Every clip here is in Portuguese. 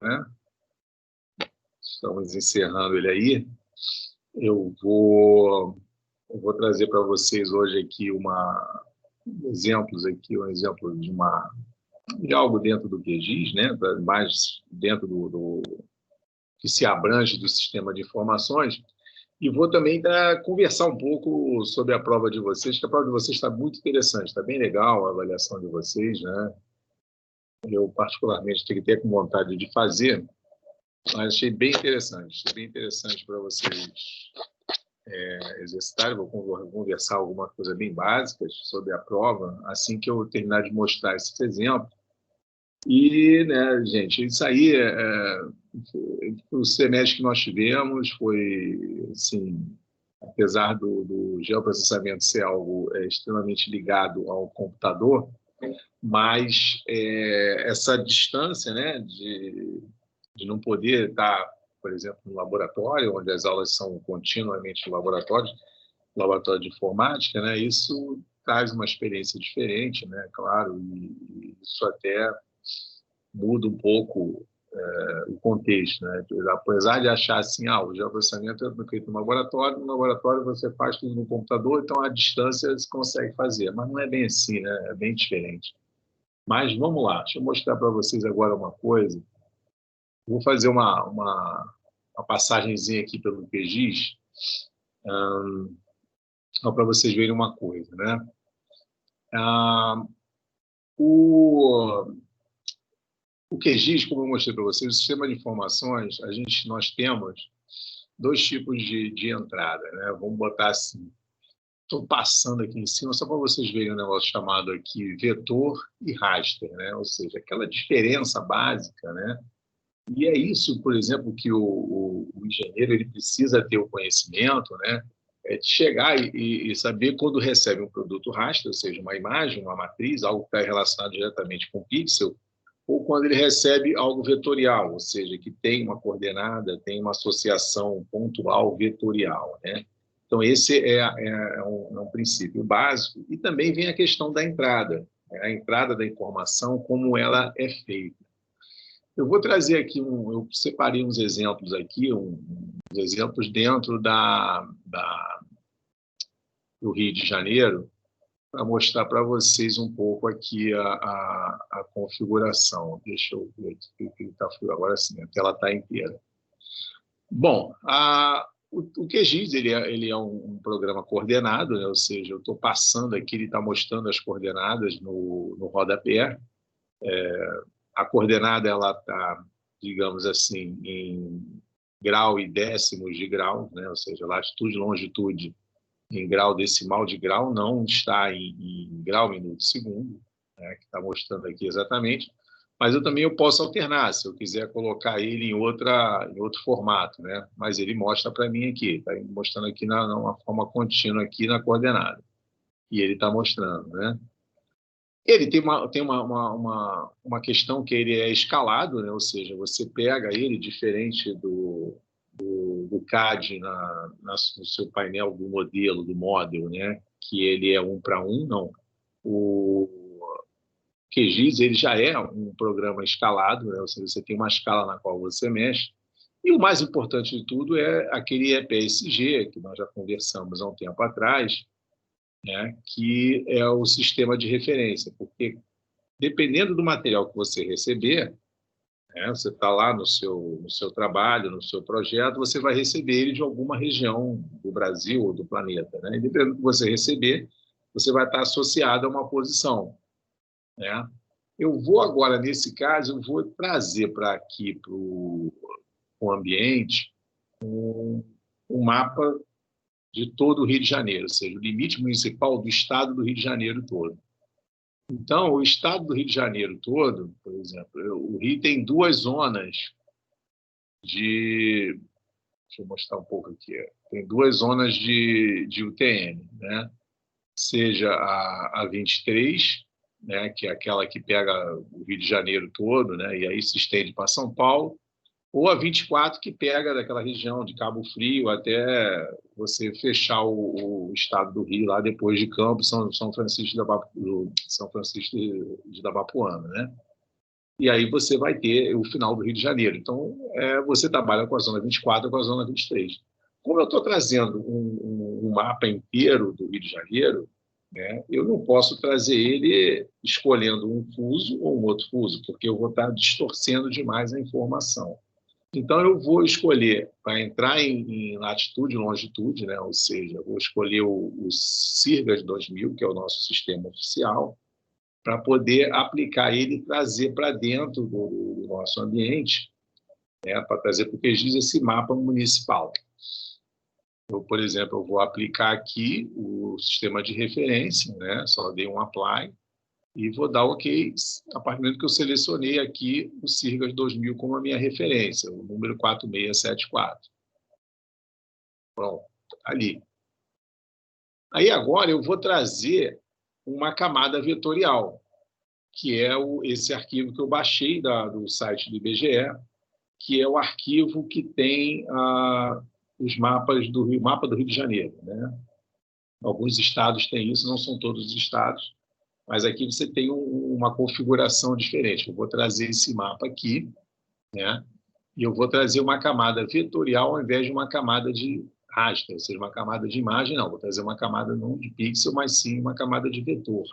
né? Estamos encerrando ele aí. Eu vou trazer para vocês hoje aqui exemplos aqui, um exemplo de algo dentro do QGIS, né? Mais dentro do que se abrange do sistema de informações. E vou também conversar um pouco sobre a prova de vocês, que a prova de vocês está muito interessante, está bem legal a avaliação de vocês, né? Eu, particularmente, fiquei até com vontade de fazer, mas achei bem interessante para vocês exercitarem. Vou conversar algumas coisas bem básicas sobre a prova, assim que eu terminar de mostrar esses exemplos. E, né, gente, isso aí, o semestre que nós tivemos foi, assim, apesar do geoprocessamento ser algo extremamente ligado ao computador, mas essa distância, né, de não poder estar, por exemplo, no laboratório, onde as aulas são continuamente no laboratório de informática, né, isso traz uma experiência diferente, né, claro, e isso até muda um pouco o contexto, né? Apesar de achar assim, o geoprocessamento é feito no laboratório você faz tudo no computador, então a distância se consegue fazer, mas não é bem assim, né? É bem diferente. Mas vamos lá, deixa eu mostrar para vocês agora uma coisa. Vou fazer uma passagenzinha aqui pelo QGIS, só para vocês verem uma coisa, né? O QGIS, como eu mostrei para vocês, o sistema de informações, nós temos dois tipos de entrada, né? Vamos botar assim. Estou passando aqui em cima só para vocês verem um negócio chamado aqui vetor e raster, né? Ou seja, aquela diferença básica, né? E é isso, por exemplo, que o engenheiro ele precisa ter o conhecimento, né? De chegar e saber quando recebe um produto raster, ou seja, uma imagem, uma matriz, algo que está relacionado diretamente com o pixel, ou quando ele recebe algo vetorial, ou seja, que tem uma coordenada, tem uma associação pontual vetorial, né? Então, esse é um princípio básico. E também vem a questão da entrada, né? A entrada da informação, como ela é feita. Eu vou trazer aqui, eu separei uns exemplos aqui, uns exemplos dentro do Rio de Janeiro, para mostrar para vocês um pouco aqui a configuração. Deixa eu ver aqui o que está agora sim, a tela está inteira. Bom, o QGIS ele é um programa coordenado, né? Ou seja, eu estou passando aqui, ele está mostrando as coordenadas no rodapé. A coordenada ela está, digamos assim, em grau e décimos de grau, né? Ou seja, latitude e longitude em grau decimal de grau, não está em grau, minuto, segundo, né, que está mostrando aqui exatamente, mas eu posso alternar, se eu quiser colocar ele em outro formato, né? Mas ele mostra para mim aqui, está mostrando aqui numa forma contínua aqui na coordenada, e ele está mostrando, né? Ele tem uma questão que ele é escalado, né? Ou seja, você pega ele diferente do CAD no seu painel do modelo, do model, né? Que ele é 1:1, não. O QGIS ele já é um programa escalado, né? Ou seja, você tem uma escala na qual você mexe. E o mais importante de tudo é aquele EPSG, que nós já conversamos há um tempo atrás, né? Que é o sistema de referência, porque dependendo do material que você receber, né, você está lá no seu trabalho, no seu projeto, você vai receber ele de alguma região do Brasil ou do planeta, né? E dependendo do que você receber, você vai estar associado a uma posição, né? Eu vou agora, nesse caso, eu vou trazer para aqui, para o ambiente, um mapa de todo o Rio de Janeiro, ou seja, o limite municipal do estado do Rio de Janeiro todo. Então, o estado do Rio de Janeiro todo, por exemplo, o Rio tem duas zonas de... Deixa eu mostrar um pouco aqui. Tem duas zonas de UTM, né? Seja a 23, né, que é aquela que pega o Rio de Janeiro todo, né, e aí se estende para São Paulo, ou a 24, que pega daquela região de Cabo Frio até você fechar o estado do Rio, lá depois de Campos, São Francisco de Abapuana, né? e aí você vai ter o final do Rio de Janeiro. Então, você trabalha com a zona 24 e com a zona 23. Como eu estou trazendo um mapa inteiro do Rio de Janeiro, né, eu não posso trazer ele escolhendo um fuso ou um outro fuso, porque eu vou estar distorcendo demais a informação. Então, eu vou escolher, para entrar em latitude e longitude, né, ou seja, eu vou escolher o CIRGAS 2000, que é o nosso sistema oficial, para poder aplicar ele e trazer para dentro do nosso ambiente, né, para trazer para o QGIS esse mapa municipal. Eu, por exemplo, eu vou aplicar aqui o sistema de referência, né, só dei um apply, e vou dar OK a partir do momento que eu selecionei aqui o CIRGAS 2000 como a minha referência, o número 4674. Pronto, ali. Aí agora eu vou trazer uma camada vetorial, que é esse arquivo que eu baixei do site do IBGE, que é o arquivo que tem os mapas do Rio, mapa do Rio de Janeiro, né? Alguns estados têm isso, não são todos os estados, mas aqui você tem uma configuração diferente. Eu vou trazer esse mapa aqui, né? E eu vou trazer uma camada vetorial ao invés de uma camada de raster, ou seja, uma camada de imagem, não. Vou trazer uma camada não de pixel, mas sim uma camada de vetor,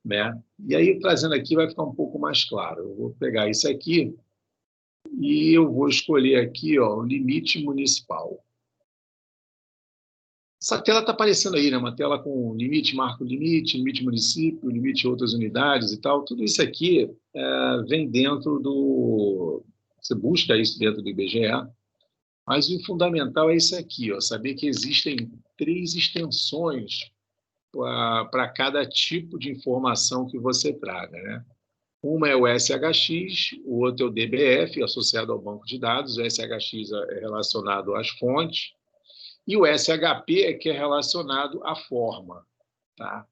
né? E aí, trazendo aqui, vai ficar um pouco mais claro. Eu vou pegar isso aqui e eu vou escolher aqui, ó, o limite municipal. Essa tela está aparecendo aí, né? Uma tela com limite, marco limite, limite município, limite outras unidades e tal. Tudo isso aqui vem dentro do... Você busca isso dentro do IBGE, mas o fundamental é isso aqui, ó, saber que existem 3 extensões para cada tipo de informação que você traga, né? Uma é o SHX, o outro é o DBF, associado ao banco de dados. O SHX é relacionado às fontes, e o SHP é que é relacionado à forma. Tá?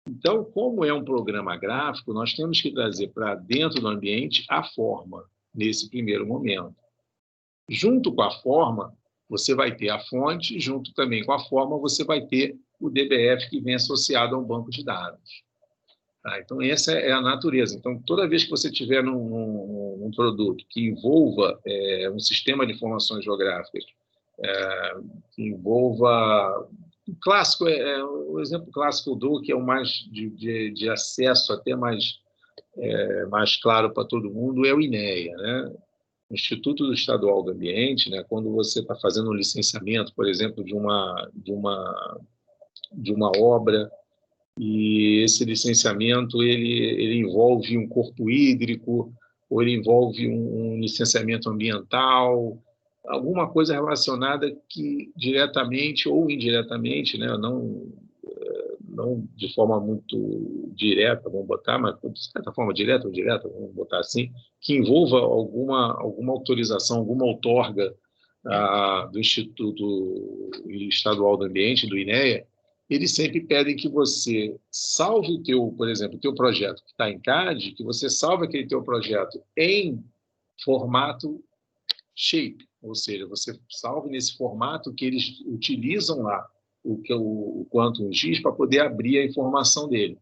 Então, como é um programa gráfico, nós temos que trazer para dentro do ambiente a forma, nesse primeiro momento. Junto com a forma, você vai ter a fonte, junto também com a forma, você vai ter o DBF que vem associado ao banco de dados. Tá? Então, essa é a natureza. Então, toda vez que você tiver um produto que envolva um sistema de informações geográficas, que envolva... O clássico, o exemplo clássico que eu dou, que é o mais de acesso, até mais claro para todo mundo, é o INEA, né? O Instituto Estadual do Ambiente, né? Quando você está fazendo um licenciamento, por exemplo, de uma obra, e esse licenciamento ele envolve um corpo hídrico, ou ele envolve um licenciamento ambiental, alguma coisa relacionada que diretamente ou indiretamente, né, não de forma muito direta, vamos botar, mas de certa forma direta ou indireta, vamos botar assim, que envolva alguma autorização, alguma outorga do Instituto Estadual do Ambiente, do INEA, eles sempre pedem que você salve por exemplo, o teu projeto que está em CAD, que você salve aquele teu projeto em formato shape, ou seja, você salve nesse formato que eles utilizam lá, o Quantum GIS, para poder abrir a informação dele.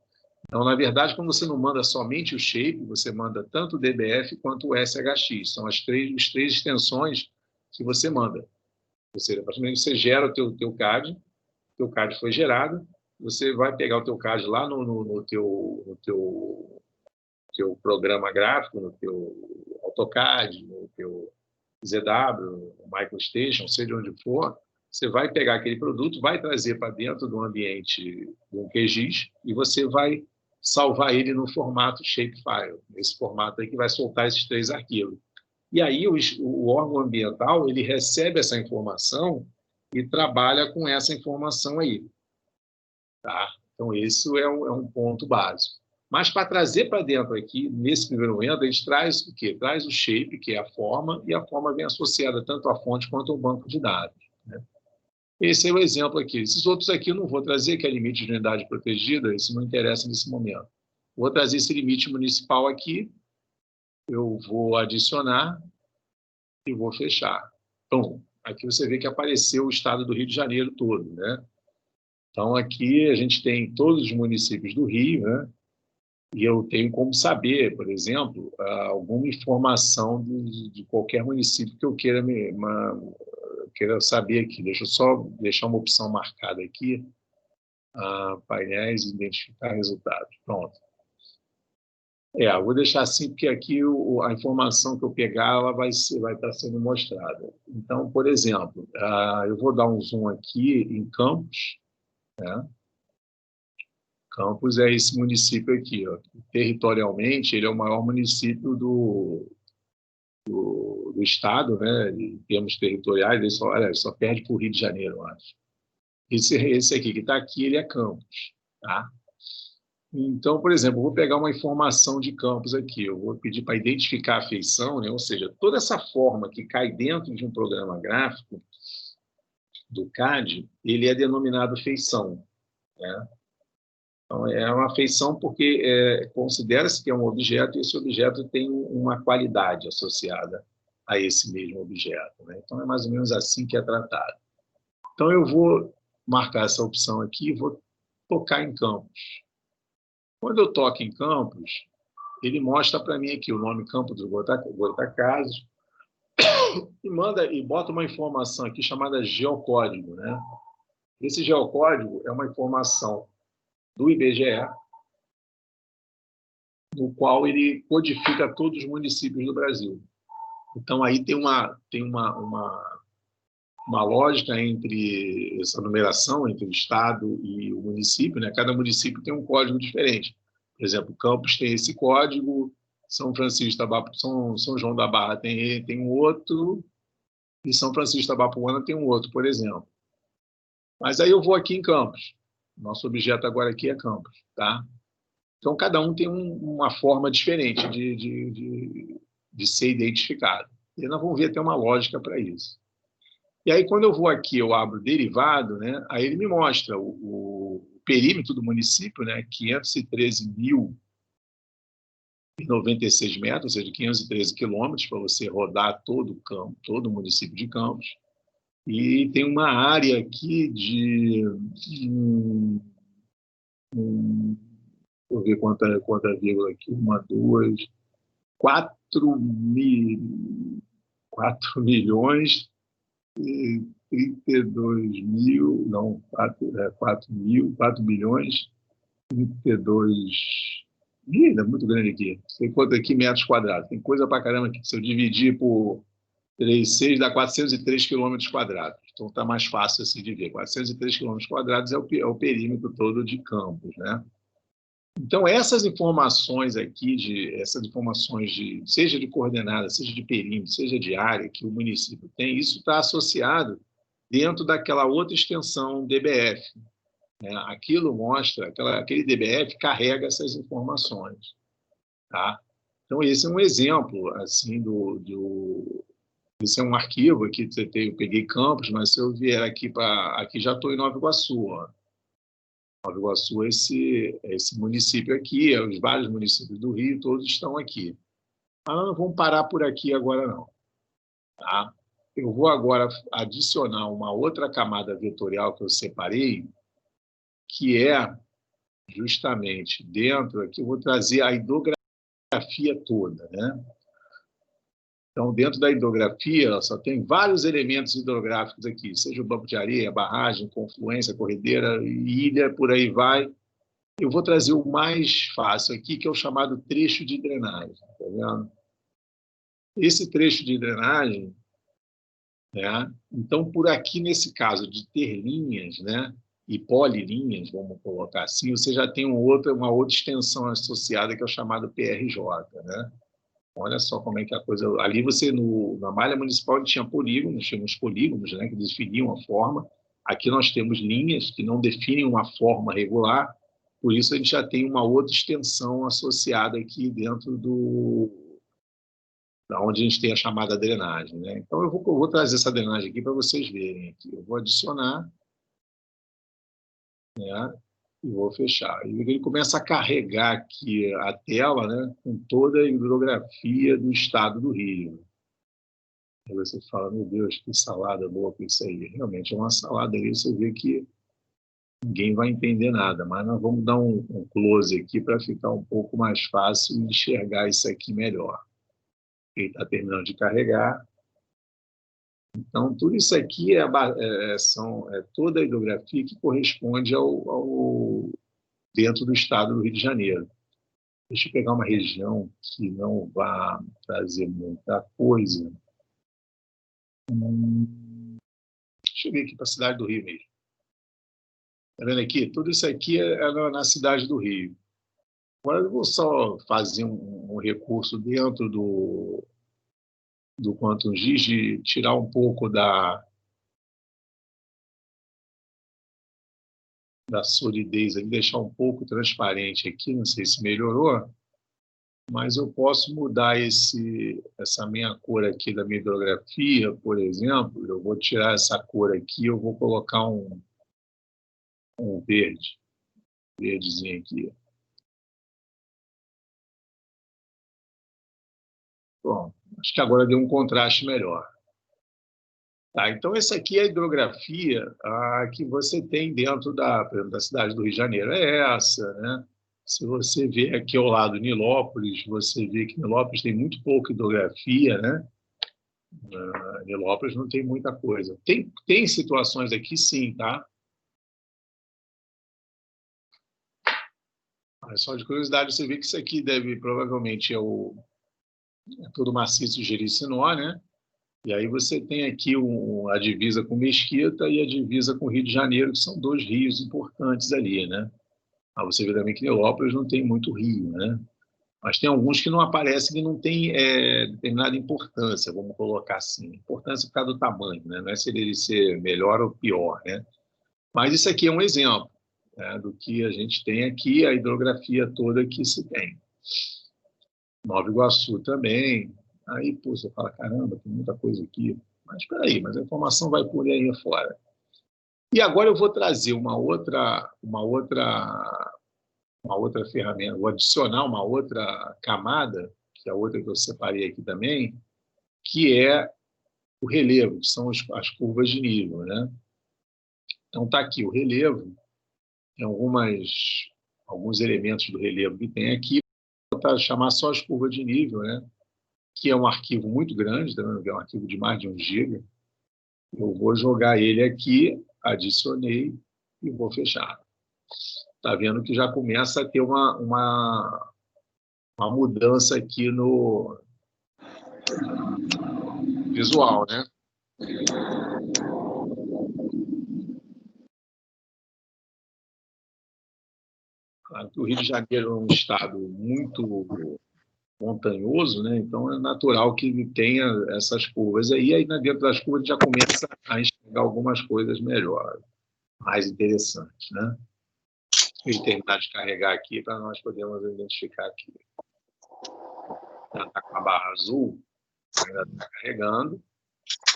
Então, na verdade, quando você não manda somente o shape, você manda tanto o DBF quanto o SHX. São as três extensões que você manda. Ou seja, a partir do momento que você gera o teu CAD, o teu CAD foi gerado, você vai pegar o teu CAD lá no teu programa gráfico, no teu AutoCAD, no teu ZW, MicroStation, seja onde for, você vai pegar aquele produto, vai trazer para dentro do ambiente do QGIS e você vai salvar ele no formato shapefile, esse formato aí que vai soltar esses 3 arquivos. E aí o órgão ambiental ele recebe essa informação e trabalha com essa informação aí. Tá? Então, isso é um ponto básico. Mas, para trazer para dentro aqui, nesse primeiro momento, a gente traz o quê? Traz o shape, que é a forma, e a forma vem associada tanto à fonte quanto ao banco de dados. Né? Esse é o exemplo aqui. Esses outros aqui eu não vou trazer, que é limite de unidade protegida, isso não interessa nesse momento. Vou trazer esse limite municipal aqui, eu vou adicionar e vou fechar. Então, aqui você vê que apareceu o estado do Rio de Janeiro todo, né? Então, aqui a gente tem todos os municípios do Rio, né? E eu tenho como saber, por exemplo, alguma informação de qualquer município que eu queira saber aqui. Deixa eu só deixar uma opção marcada aqui. Painéis, identificar resultados. Pronto. Eu vou deixar assim, porque aqui a informação que eu pegar ela vai estar sendo mostrada. Então, por exemplo, eu vou dar um zoom aqui em Campos, né? Campos é esse município aqui, ó. Territorialmente, ele é o maior município do estado, né? Em termos territoriais, ele só perde para o Rio de Janeiro, eu acho. Esse aqui que está aqui, ele é Campos, tá? Então, por exemplo, eu vou pegar uma informação de Campos aqui, eu vou pedir para identificar a feição, né? Ou seja, toda essa forma que cai dentro de um programa gráfico do CAD, ele é denominado feição, né? Então, é uma feição porque considera-se que é um objeto e esse objeto tem uma qualidade associada a esse mesmo objeto, né? Então, é mais ou menos assim que é tratado. Então, eu vou marcar essa opção aqui e vou tocar em Campos. Quando eu toco em Campos, ele mostra para mim aqui o nome Campo dos Goitacazes e bota uma informação aqui chamada geocódigo, né? Esse geocódigo é uma informação do IBGE, no qual ele codifica todos os municípios do Brasil. Então, aí tem uma lógica entre essa numeração entre o estado e o município, né? Cada município tem um código diferente. Por exemplo, Campos tem esse código, São João da Barra tem um outro, e São Francisco da Bapuana tem um outro, por exemplo. Mas aí eu vou aqui em Campos. Nosso objeto agora aqui é Campos, tá? Então, cada um tem uma forma diferente de ser identificado. E nós vamos ver até uma lógica para isso. E aí, quando eu vou aqui, eu abro derivado, né? Aí ele me mostra o perímetro do município, né? 513.096 metros, ou seja, 513 quilômetros, para você rodar todo o campo, todo o município de Campos. E tem uma área aqui de... Vou ver quanta vírgula aqui, 4 milhões e 32 mil, não, 4 milhões e 32... Ih, é muito grande aqui. Tem quanto aqui metros quadrados? Tem coisa pra caramba aqui. Se eu dividir por 3,6 dá 403 quilômetros quadrados. Então está mais fácil assim de ver. 403 quilômetros quadrados é o perímetro todo de Campos, né? Então, essas informações aqui, seja de coordenada, seja de perímetro, seja de área que o município tem, isso está associado dentro daquela outra extensão DBF, né? Aquilo mostra, aquele DBF carrega essas informações, tá? Então, esse é um exemplo, assim, esse é um arquivo aqui, eu peguei Campos, mas se eu vier aqui aqui já estou em Nova Iguaçu, ó. Nova Iguaçu, esse município aqui, os vários municípios do Rio, todos estão aqui. Mas não vamos parar por aqui agora, não. Tá? Eu vou agora adicionar uma outra camada vetorial que eu separei, que é justamente dentro aqui, eu vou trazer a hidrografia toda, né? Então, dentro da hidrografia, só tem vários elementos hidrográficos aqui, seja o banco de areia, barragem, confluência, corredeira, ilha, por aí vai. Eu vou trazer o mais fácil aqui, que é o chamado trecho de drenagem. Tá vendo? Esse trecho de drenagem, né? Então, por aqui, nesse caso de ter linhas, né? E polilinhas, vamos colocar assim, você já tem uma outra extensão associada, que é o chamado PRJ, né? Olha só como é que a coisa... Ali na malha municipal, tinha polígonos, tínhamos polígonos, né, que definiam a forma. Aqui nós temos linhas que não definem uma forma regular, por isso a gente já tem uma outra extensão associada aqui dentro da onde a gente tem a chamada drenagem, né? Então, eu vou trazer essa drenagem aqui para vocês verem. Aqui. Eu vou adicionar, né? E vou fechar. E ele começa a carregar aqui a tela, né, com toda a hidrografia do estado do Rio. Aí você fala, meu Deus, que salada boa que isso aí. Realmente é uma salada aí, você vê que ninguém vai entender nada, mas nós vamos dar um close aqui para ficar um pouco mais fácil enxergar isso aqui melhor. Ele está terminando de carregar. Então, tudo isso aqui é toda a hidrografia que corresponde dentro do estado do Rio de Janeiro. Deixa eu pegar uma região que não vá trazer muita coisa. Deixa eu ver aqui para a cidade do Rio mesmo. Está vendo aqui? Tudo isso aqui é na cidade do Rio. Agora eu vou só fazer um recurso dentro do Quantum GIS de tirar um pouco da solidez, deixar um pouco transparente aqui, não sei se melhorou, mas eu posso mudar essa minha cor aqui da minha hidrografia, por exemplo, eu vou tirar essa cor aqui, eu vou colocar um verdezinho aqui. Bom, acho que agora deu um contraste melhor. Tá, então, essa aqui é a hidrografia que você tem dentro por exemplo, da cidade do Rio de Janeiro. É essa, né? Se você vê aqui ao lado Nilópolis, você vê que Nilópolis tem muito pouca hidrografia, né? Nilópolis não tem muita coisa. Tem situações aqui, sim, tá? Mas só de curiosidade, você vê que isso aqui provavelmente é todo maciço de Jericinó, né? E aí você tem aqui a divisa com Mesquita e a divisa com o Rio de Janeiro, que são dois rios importantes ali, né? Você vê também que Nilópolis não tem muito rio, né? Mas tem alguns que não aparecem, que não têm determinada importância, vamos colocar assim. Importância por causa do tamanho, né? Não é se ele ser melhor ou pior, né? Mas isso aqui é um exemplo, né, do que a gente tem aqui, a hidrografia toda que se tem. Nova Iguaçu também. Aí, pô, você fala, caramba, tem muita coisa aqui. Mas espera aí, mas a informação vai por aí afora. E agora eu vou trazer uma outra ferramenta, vou adicionar uma outra camada, que é a outra que eu separei aqui também, que é o relevo, que são as curvas de nível, né? Então está aqui o relevo, tem alguns elementos do relevo que tem aqui, vou chamar só as curvas de nível, né? Que é um arquivo muito grande, tá vendo? É um arquivo de mais de 1 GB. Eu vou jogar ele aqui, adicionei e vou fechar. Está vendo que já começa a ter uma mudança aqui no visual, né? O Rio de Janeiro é um estado muito montanhoso, né? Então é natural que tenha essas curvas aí. Aí dentro das curvas já começa a enxergar algumas coisas melhores, mais interessantes, né? Deixa eu terminar de carregar aqui para nós podermos identificar aqui. Já está com a barra azul, ainda está carregando.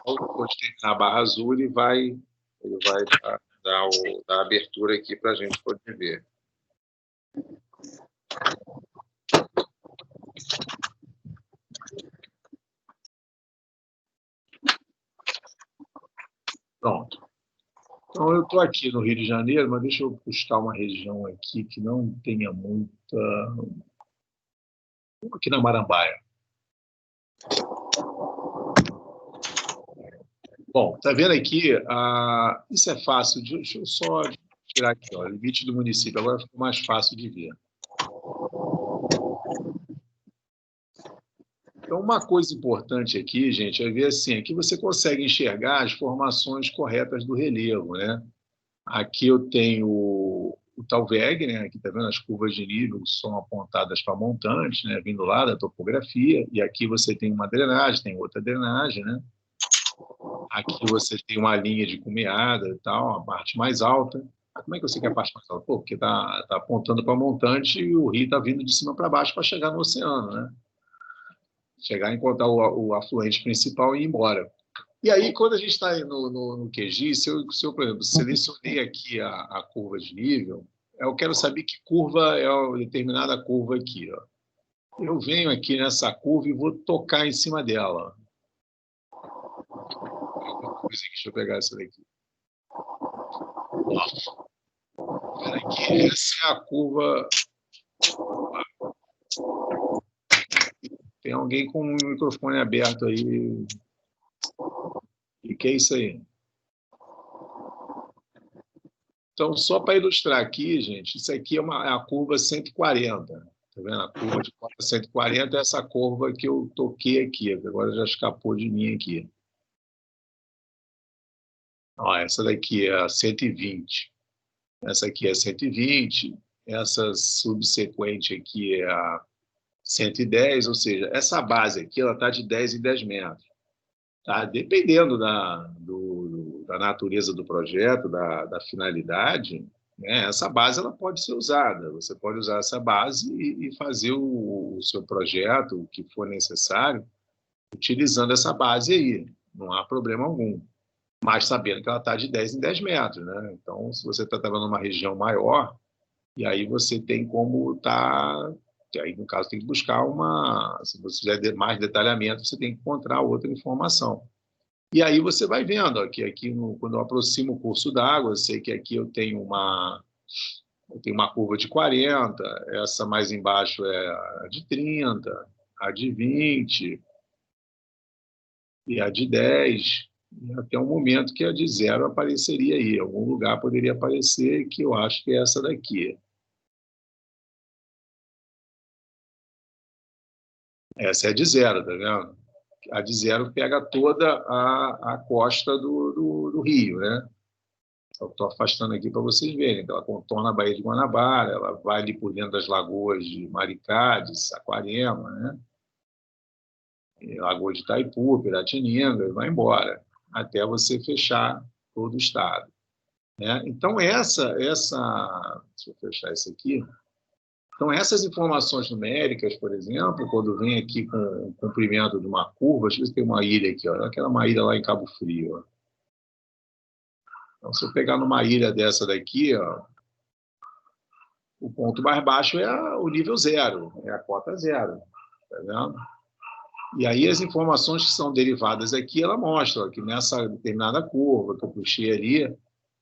Depois de terminar a barra azul, ele vai dar a abertura aqui para a gente poder ver. Pronto. Então, eu estou aqui no Rio de Janeiro, mas deixa eu buscar uma região aqui que não tenha muita... Aqui na Marambaia. Bom, está vendo aqui? Isso é fácil. Deixa eu só tirar aqui, ó, limite do município. Agora ficou mais fácil de ver. Então, uma coisa importante aqui, gente, é ver assim, aqui você consegue enxergar as formações corretas do relevo, né? Aqui eu tenho o Talveg, né? Aqui está vendo as curvas de nível são apontadas para montantes, né? Vindo lá da topografia. E aqui você tem uma drenagem, tem outra drenagem, né? Aqui você tem uma linha de cumeada e tal, a parte mais alta. Como é que eu sei que é a parte mais alta? Pô, porque está apontando para montante e o rio está vindo de cima para baixo para chegar no oceano, né? Chegar e encontrar o afluente principal e ir embora. E aí, quando a gente está no QGIS, se eu, por exemplo, selecionei aqui a curva de nível, eu quero saber que curva é a determinada curva aqui. Ó. Eu venho aqui nessa curva e vou tocar em cima dela. Deixa eu pegar essa daqui. Ó. Aqui, essa é a curva. Tem alguém com o microfone aberto aí. O que é isso aí? Então, só para ilustrar aqui, gente, isso aqui é a curva 140. Tá vendo? A curva de 140 é essa curva que eu toquei aqui, agora já escapou de mim aqui. Ó, essa daqui é a 120. Essa aqui é 120. Essa subsequente aqui é a 110, ou seja, essa base aqui ela está de 10 em 10 metros. Tá? Dependendo da natureza do projeto, da finalidade, né, essa base ela pode ser usada. Você pode usar essa base e fazer o seu projeto, o que for necessário, utilizando essa base aí. Não há problema algum. Mas sabendo que ela está de 10 em 10 metros. Né? Então, se você está trabalhando numa região maior, e aí você tem como estar... Aí, no caso, tem que buscar uma... Se você quiser mais detalhamento, você tem que encontrar outra informação. E aí você vai vendo ó, que aqui, quando eu aproximo o curso d'água, eu sei que aqui eu tenho uma curva de 40, essa mais embaixo é a de 30, a de 20 e a de 10, e até um momento que a de 0 apareceria aí. Em algum lugar poderia aparecer, que eu acho que é essa daqui. Essa é a de 0, tá vendo? A de 0 pega toda a costa do rio, né? Estou afastando aqui para vocês verem. Então, ela contorna a Baía de Guanabara, ela vai ali por dentro das lagoas de Maricá, de Saquarema, né? Lagoa de Itaipu, Piratininga, e vai embora, até você fechar todo o estado. Né? Então, deixa eu fechar isso aqui. Então, essas informações numéricas, por exemplo, quando vem aqui com o comprimento de uma curva, deixa eu ver se tem uma ilha aqui, ó, aquela uma ilha lá em Cabo Frio. Ó. Então, se eu pegar numa ilha dessa daqui, ó, o ponto mais baixo é o nível 0, é a cota 0. Tá vendo? E aí as informações que são derivadas aqui, ela mostra que nessa determinada curva que eu puxei ali,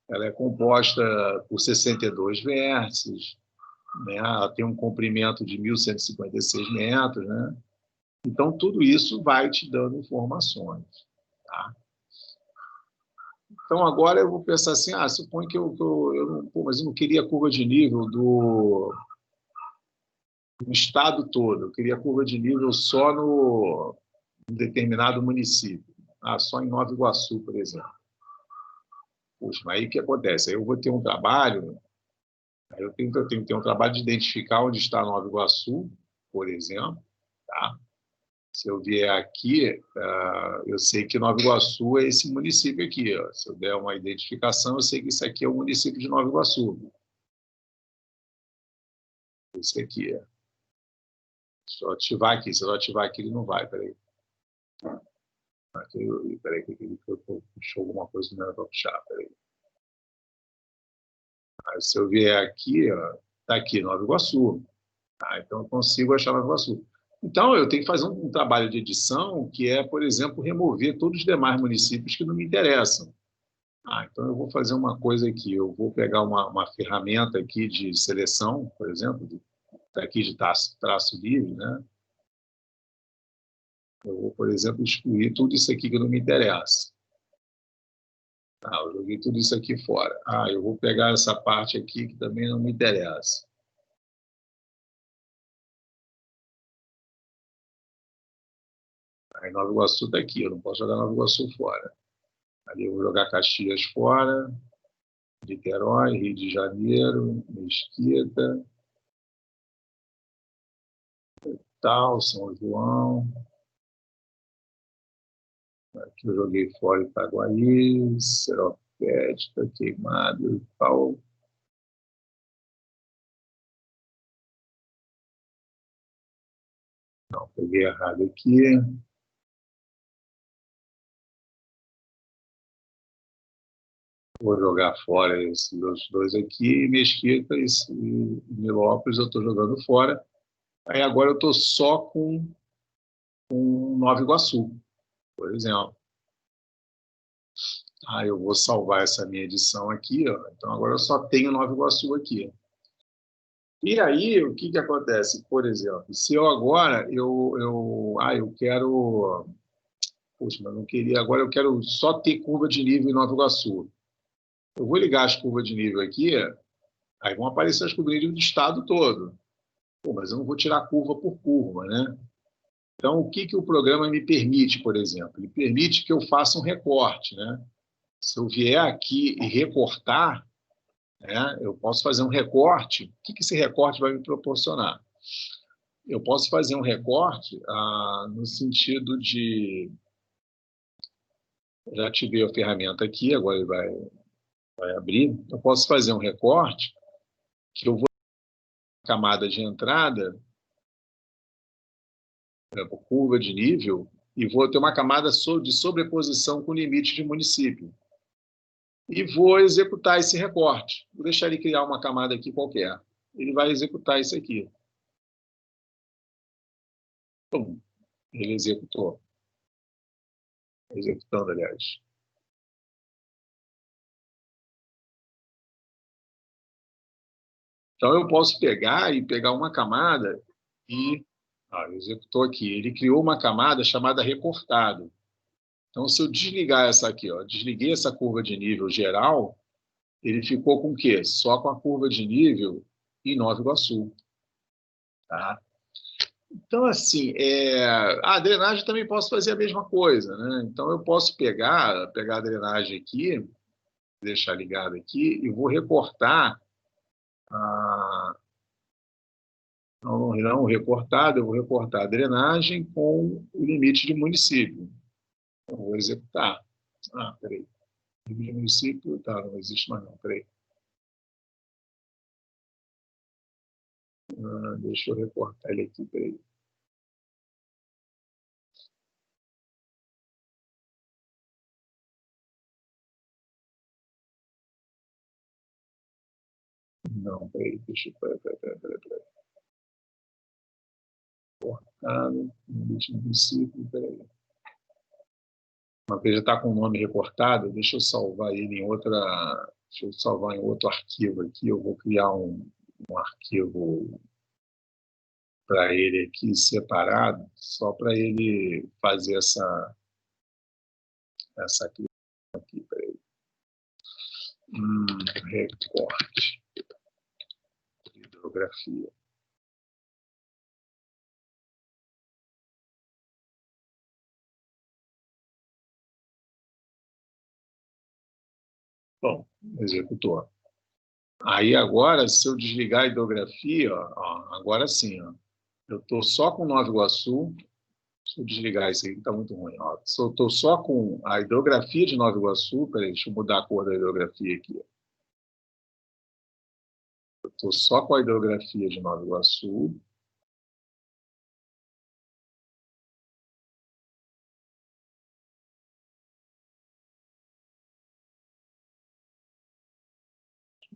ela é composta por 62 vértices, né? Ela tem um comprimento de 1.156 metros. Né? Então, tudo isso vai te dando informações. Tá? Então, agora eu vou pensar assim, suponho que mas eu não queria a curva de nível do estado todo, eu queria a curva de nível só no determinado município. Só em Nova Iguaçu, por exemplo. Puxa, mas aí o que acontece? Aí eu vou ter um trabalho, eu tenho que ter um trabalho de identificar onde está Nova Iguaçu, por exemplo. Tá? Se eu vier aqui, eu sei que Nova Iguaçu é esse município aqui. Ó. Se eu der uma identificação, eu sei que isso aqui é o município de Nova Iguaçu. Esse aqui é. Se eu ativar aqui, ele não vai. Peraí. Peraí, que eu puxou alguma coisa que não era para puxar. Peraí. Aí, se eu vier aqui, está aqui, Nova Iguaçu. Então, eu consigo achar Nova Iguaçu. Então, eu tenho que fazer um trabalho de edição que é, por exemplo, remover todos os demais municípios que não me interessam. Então, eu vou fazer uma coisa aqui. Eu vou pegar uma ferramenta aqui de seleção, por exemplo, aqui de traço livre, né? Eu vou, por exemplo, excluir tudo isso aqui que não me interessa. Eu joguei tudo isso aqui fora. Eu vou pegar essa parte aqui que também não me interessa. Aí Nova Iguaçu está aqui, eu não posso jogar Nova Iguaçu fora. Ali eu vou jogar Caxias fora, Niterói, Rio de Janeiro, Mesquita, São João. Aqui eu joguei fora Itaguaí, Seropédica, Queimado e tal. Não, peguei errado aqui. Vou jogar fora esses dois aqui, Mesquita e Nilópolis eu estou jogando fora. Aí agora eu estou só com Nova Iguaçu, por exemplo. Eu vou salvar essa minha edição aqui, ó. Então agora eu só tenho Nova Iguaçu aqui. E aí, o que acontece? Por exemplo, se eu agora, eu quero... Poxa, mas não queria... Agora eu quero só ter curva de nível em Nova Iguaçu. Eu vou ligar as curvas de nível aqui, aí vão aparecer as curvas de nível do estado todo. Pô, mas eu não vou tirar curva por curva, né? Então, o que o programa me permite, por exemplo? Ele permite que eu faça um recorte, né? Se eu vier aqui e recortar, né, eu posso fazer um recorte. O que esse recorte vai me proporcionar? Eu posso fazer um recorte no sentido de... Já ativei a ferramenta aqui, agora ele vai abrir. Eu posso fazer um recorte que eu vou na camada de entrada, curva de nível, e vou ter uma camada de sobreposição com limite de município. E vou executar esse recorte. Vou deixar ele criar uma camada aqui qualquer. Ele vai executar isso aqui. Pum, ele executou. Executando, aliás. Então, eu posso pegar uma camada e... executou aqui. Ele criou uma camada chamada recortado. Então, se eu desligar essa aqui, ó, desliguei essa curva de nível geral, ele ficou com o quê? Só com a curva de nível em Nova Iguaçu. Tá? Então, assim, a drenagem também posso fazer a mesma coisa, né? Então, eu posso pegar a drenagem aqui, deixar ligado aqui, e vou recortar não recortado, eu vou recortar a drenagem com o limite de município. Eu vou executar. Peraí. Limite de município, não existe mais não, peraí. Deixa eu recortar ele aqui, peraí. Não, peraí, deixa eu... Peraí. Recortado, limite de município, peraí. Uma vez já está com o nome recortado, deixa eu salvar ele em outra... Deixa eu salvar em outro arquivo aqui, eu vou criar um arquivo para ele aqui separado, só para ele fazer essa aqui, peraí. Recorte. Hidrografia. Bom, executou. Aí agora, se eu desligar a hidrografia, agora sim, eu estou só com Nova Iguaçu. Deixa eu desligar isso aqui, que está muito ruim. Estou só com a hidrografia de Nova Iguaçu. Peraí, deixa eu mudar a cor da hidrografia aqui. Estou só com a hidrografia de Nova Iguaçu.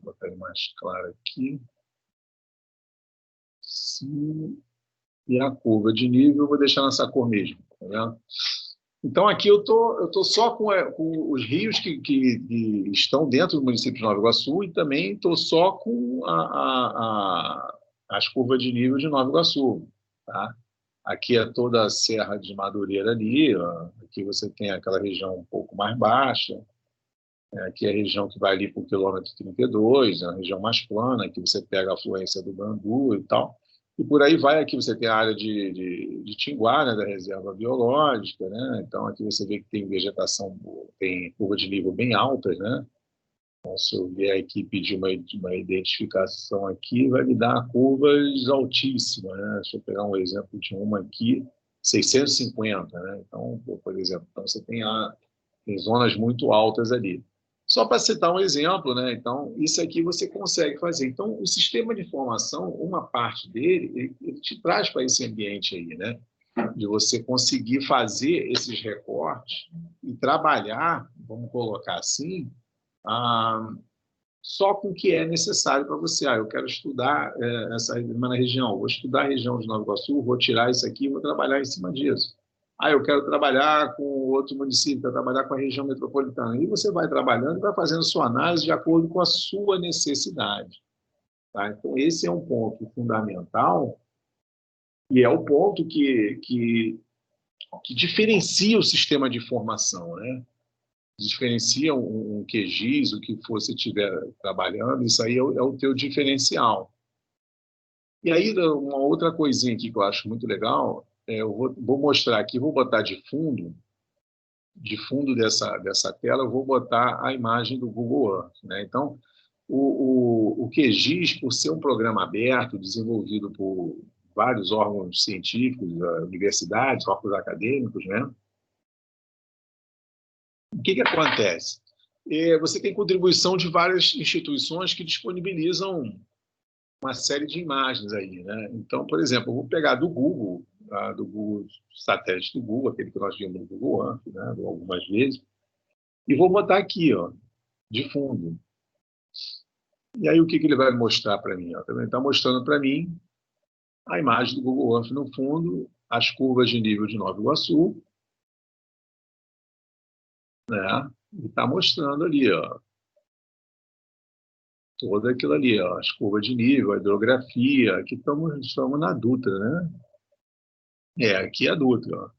Vou botar ele mais claro aqui. Sim. E a curva de nível eu vou deixar nessa cor mesmo. Tá vendo? Então, aqui eu tô só com os rios que estão dentro do município de Nova Iguaçu e também estou só com as curvas de nível de Nova Iguaçu. Tá? Aqui é toda a Serra de Madureira ali, aqui você tem aquela região um pouco mais baixa, aqui é a região que vai ali para o quilômetro 32, é a região mais plana, aqui você pega a afluência do Bandu e tal. E por aí vai, aqui você tem a área de Tinguá, né, da reserva biológica, né? Então aqui você vê que tem vegetação, tem curva de nível bem altas, né? Então, se eu vier aqui pedir uma identificação aqui, vai me dar curvas altíssimas, né? Deixa eu pegar um exemplo de uma aqui, 650, né? Então, por exemplo, então você tem zonas muito altas ali. Só para citar um exemplo, né? Então, isso aqui você consegue fazer. Então, o sistema de informação, uma parte dele, ele te traz para esse ambiente aí, né? De você conseguir fazer esses recortes e trabalhar, vamos colocar assim, só com o que é necessário para você. Eu quero estudar essa região, vou estudar a região de Nova Iguaçu, vou tirar isso aqui e vou trabalhar em cima disso. eu quero trabalhar com outro município, quero trabalhar com a região metropolitana. E você vai trabalhando e vai fazendo sua análise de acordo com a sua necessidade. Tá? Então, esse é um ponto fundamental e é o ponto que diferencia o sistema de formação, né? Diferencia um QGIS, o que você estiver trabalhando, isso aí é o teu diferencial. E aí, uma outra coisinha aqui que eu acho muito legal, eu vou mostrar aqui, vou botar de fundo dessa tela, eu vou botar a imagem do Google Earth, né? Então, o QGIS, por ser um programa aberto, desenvolvido por vários órgãos científicos, universidades, órgãos acadêmicos, né? O que acontece? Você tem contribuição de várias instituições que disponibilizam uma série de imagens aí, né? Então, por exemplo, eu vou pegar do Google satélite do Google, aquele que nós vimos no Google Earth, né, algumas vezes, e vou botar aqui, ó, de fundo. E aí o que ele vai mostrar para mim? Ele está mostrando para mim a imagem do Google Earth no fundo, as curvas de nível de Nova Iguaçu, né? E está mostrando ali, ó, todo aquilo ali, ó, as curvas de nível, a hidrografia. Aqui estamos na Dutra, né? Aqui é a Dutra, ó.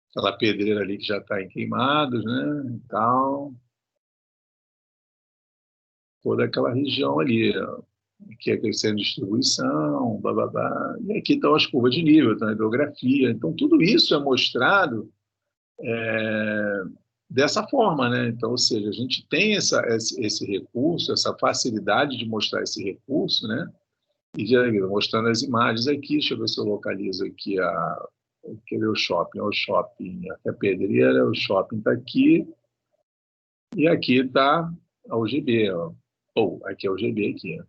Aquela pedreira ali que já está em Queimados, né? E tal. Toda aquela região ali, ó. Aqui é crescendo distribuição, blá, blá, blá. E aqui estão as curvas de nível, tá? A hidrografia. Então, tudo isso é mostrado dessa forma, né? Então, ou seja, a gente tem esse recurso, essa facilidade de mostrar esse recurso, né? E mostrando as imagens aqui. Deixa eu ver se eu localizo aqui o shopping. O shopping, aqui a pedreira, o shopping está aqui. E aqui está a UGB, ó. Aqui é a UGB aqui, ó.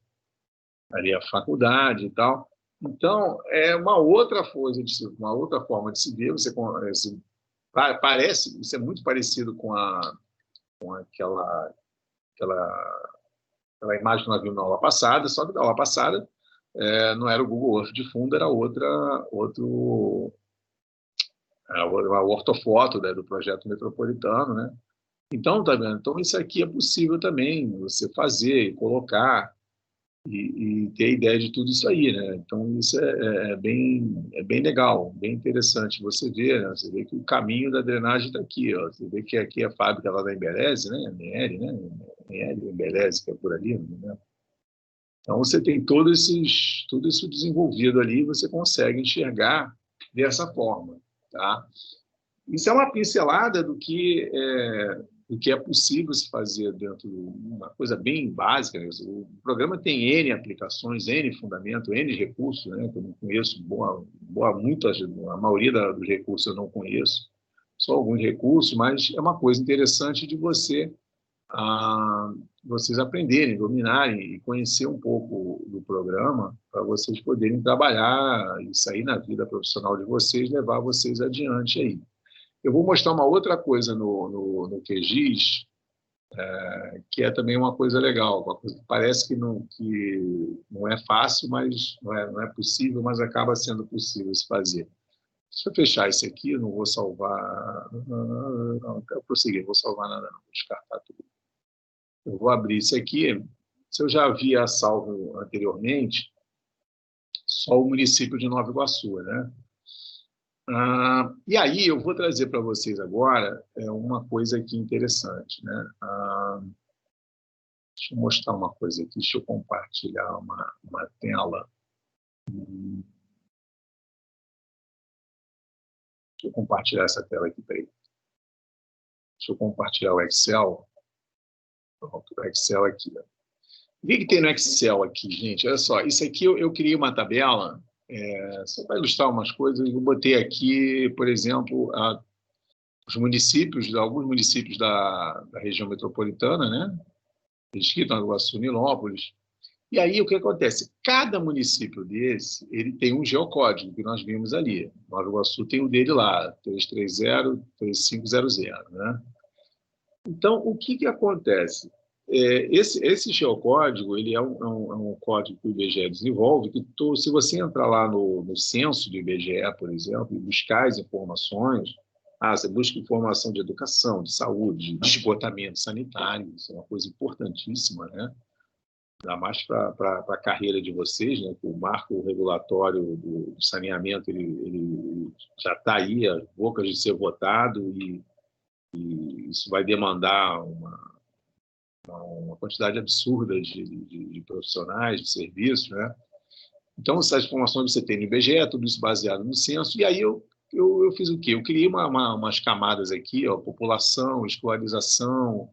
Ali é a faculdade e tal. Então, é uma outra coisa, uma outra forma de se ver. Parece, isso é muito parecido com aquela imagem que nós vimos na aula passada, só que na aula passada não era o Google Earth de fundo, era uma ortofoto, né, do projeto metropolitano, né? Então, tá vendo? Então, isso aqui é possível também, você fazer e colocar e ter ideia de tudo isso aí, né? Então, isso é bem legal, bem interessante você ver, né? Você vê que o caminho da drenagem está aqui, ó. Você vê que aqui é a fábrica lá da Emberese, né? ML, né? ML, Emberese, que é por ali, né? Então, você tem tudo isso desenvolvido ali, você consegue enxergar dessa forma, tá? Isso é uma pincelada do que é possível se fazer dentro de uma coisa bem básica. O programa tem N aplicações, N fundamento, N recursos, né? Que eu não conheço, a maioria dos recursos eu não conheço, só alguns recursos, mas é uma coisa interessante de vocês aprenderem, dominarem e conhecer um pouco do programa para vocês poderem trabalhar e sair na vida profissional de vocês, levar vocês adiante aí. Eu vou mostrar uma outra coisa no QGIS, que é também uma coisa legal, uma coisa que parece que não é fácil, mas não é possível, mas acaba sendo possível se fazer. Deixa eu fechar isso aqui, eu não vou salvar... Não quero prosseguir, não vou salvar nada, não, vou descartar tudo. Eu vou abrir isso aqui. Se eu já havia salvo anteriormente, só o município de Nova Iguaçu, né? E aí eu vou trazer para vocês agora uma coisa aqui interessante, né? Deixa eu mostrar uma coisa aqui, deixa eu compartilhar uma tela. Deixa eu compartilhar essa tela aqui, peraí. Deixa eu compartilhar o Excel. Pronto, o Excel aqui. Ó. O que tem no Excel aqui, gente? Olha só, isso aqui eu criei uma tabela, só para ilustrar umas coisas. Eu botei aqui, por exemplo, alguns municípios da região metropolitana, né? Mesquita, Nova Iguaçu, Nilópolis. E aí o que acontece? Cada município desse, ele tem um geocódigo que nós vimos ali. Nova Iguaçu tem o dele lá, 330-3500, né? Então, o que acontece? esse geocódigo, ele é um código que o IBGE desenvolve, que se você entrar lá no censo do IBGE, por exemplo, e buscar as informações, você busca informação de educação, de saúde, de esgotamento sanitário, isso é uma coisa importantíssima, né? Ainda mais para a carreira de vocês, né? O marco regulatório do saneamento ele já está aí, às bocas de ser votado, e isso vai demandar uma quantidade absurda de profissionais, de serviços, né? Então, essas informações você tem no IBGE, tudo isso baseado no censo, e aí eu fiz o quê? Eu criei umas camadas aqui, ó, população, escolarização,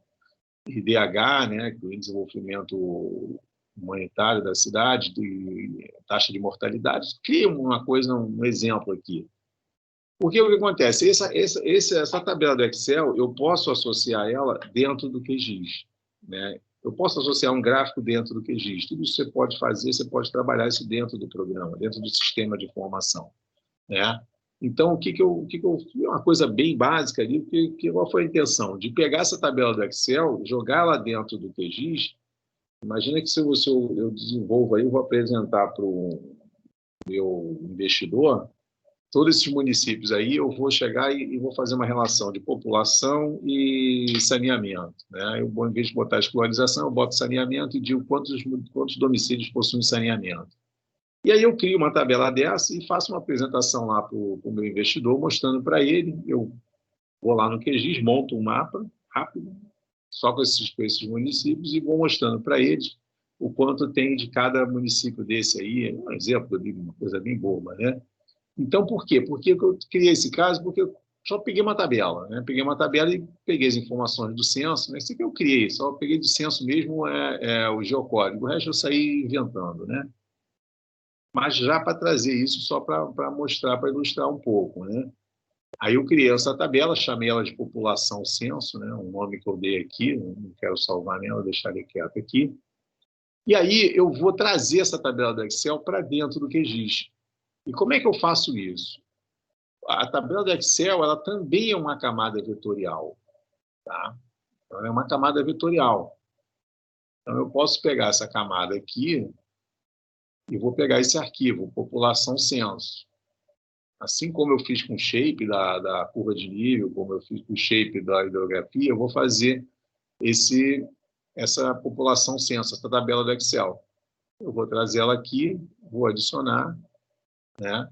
IDH, né, que é o desenvolvimento humanitário da cidade, taxa de mortalidade. Criei uma coisa, um exemplo aqui. Porque o que acontece? Essa tabela do Excel, eu posso associar ela dentro do QGIS, né? Eu posso associar um gráfico dentro do QGIS. Tudo isso você pode fazer, você pode trabalhar isso dentro do programa, dentro do sistema de informação, né? Então, o que eu fiz? Uma coisa bem básica ali, qual foi a intenção? De pegar essa tabela do Excel, jogar lá dentro do QGIS. Imagina que se eu desenvolvo aí, eu vou apresentar para o meu investidor todos esses municípios aí, eu vou chegar e vou fazer uma relação de população e saneamento, né? Eu, em vez de botar escolarização, eu boto saneamento e digo quantos domicílios possuem saneamento. E aí eu crio uma tabela dessa e faço uma apresentação lá para o meu investidor, mostrando para ele. Eu vou lá no QGIS, monto um mapa rápido, só com esses municípios, e vou mostrando para eles o quanto tem de cada município desse aí. Um exemplo, uma coisa bem boba, né? Então, por quê? Por que eu criei esse caso? Porque eu só peguei uma tabela, né? Peguei uma tabela e peguei as informações do censo, né? Isso que eu criei, só peguei do censo mesmo o geocódigo. O resto eu saí inventando, né? Mas já para trazer isso só para mostrar, para ilustrar um pouco, né? Aí eu criei essa tabela, chamei ela de população censo, né? Um nome que eu dei aqui, não quero salvar nela, deixar ele quieto aqui. E aí eu vou trazer essa tabela do Excel para dentro do QGIS. E como é que eu faço isso? A tabela do Excel, ela também é uma camada vetorial, tá? Então, é uma camada vetorial. Então, eu posso pegar essa camada aqui e vou pegar esse arquivo, população censo. Assim como eu fiz com o shape da curva de nível, como eu fiz com o shape da hidrografia, eu vou fazer essa população censo, essa tabela do Excel. Eu vou trazer ela aqui, vou adicionar, né?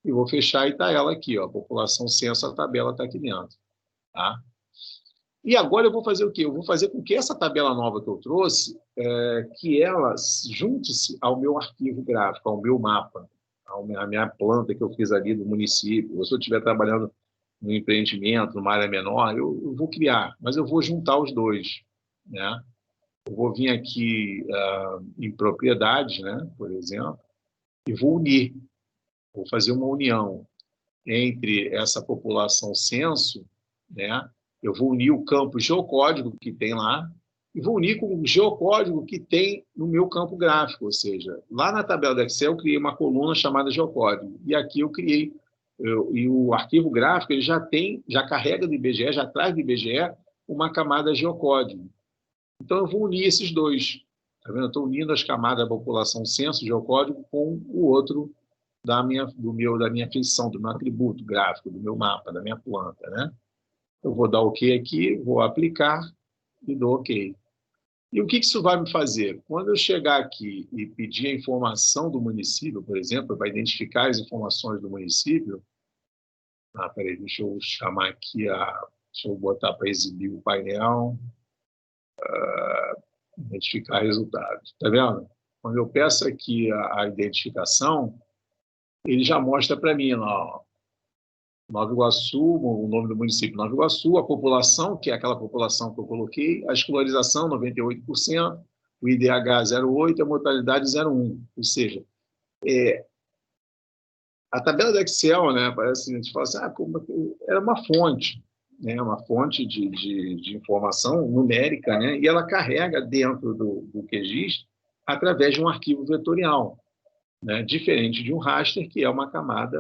E vou fechar e está ela aqui, ó, população censo, a tabela está aqui dentro, tá? E agora eu vou fazer o quê? Eu vou fazer com que essa tabela nova que eu trouxe, que ela junte-se ao meu arquivo gráfico, ao meu mapa, à minha planta que eu fiz ali do município. Ou se eu estiver trabalhando no empreendimento, numa área menor, eu vou criar, mas eu vou juntar os dois, né? Eu vou vir aqui em propriedades, né, por exemplo, e vou unir, vou fazer uma união entre essa população censo, né? Eu vou unir o campo geocódigo que tem lá e vou unir com o geocódigo que tem no meu campo gráfico, ou seja, lá na tabela do Excel eu criei uma coluna chamada geocódigo e aqui eu criei e o arquivo gráfico ele já carrega do IBGE, já traz do IBGE uma camada geocódigo. Então eu vou unir esses dois, tá vendo? Eu estou unindo as camadas da população censo geocódigo com o outro da minha feição, do meu atributo gráfico, do meu mapa, da minha planta, né? Eu vou dar OK aqui, vou aplicar e dou OK. E o que isso vai me fazer? Quando eu chegar aqui e pedir a informação do município, por exemplo, vai identificar as informações do município. Peraí, deixa eu chamar aqui deixa eu botar para exibir o painel. Identificar resultados. Tá vendo? Quando eu peço aqui a identificação, ele já mostra para mim lá, ó, Nova Iguaçu, o nome do município Nova Iguaçu, a população, que é aquela população que eu coloquei, a escolarização, 98%, o IDH 0,8%, a mortalidade 0,1%. Ou seja, a tabela do Excel, né, parece a gente fala assim, era uma fonte, né, uma fonte de informação numérica, né, e ela carrega dentro do QGIS através de um arquivo vetorial, né, diferente de um raster, que é uma camada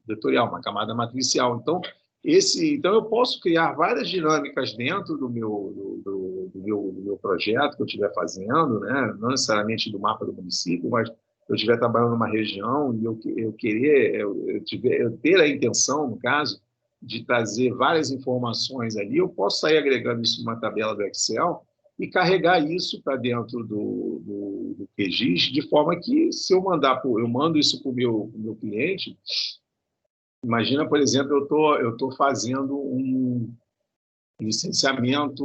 vetorial, uma camada matricial. Então, Então, eu posso criar várias dinâmicas dentro do meu projeto que eu estiver fazendo, né? Não necessariamente do mapa do município, mas eu estiver trabalhando numa região e eu ter a intenção, no caso, de trazer várias informações ali, eu posso sair agregando isso numa tabela do Excel e carregar isso para dentro do QGIS, de forma que, se eu mando isso para o meu cliente. Imagina, por exemplo, eu tô fazendo um licenciamento,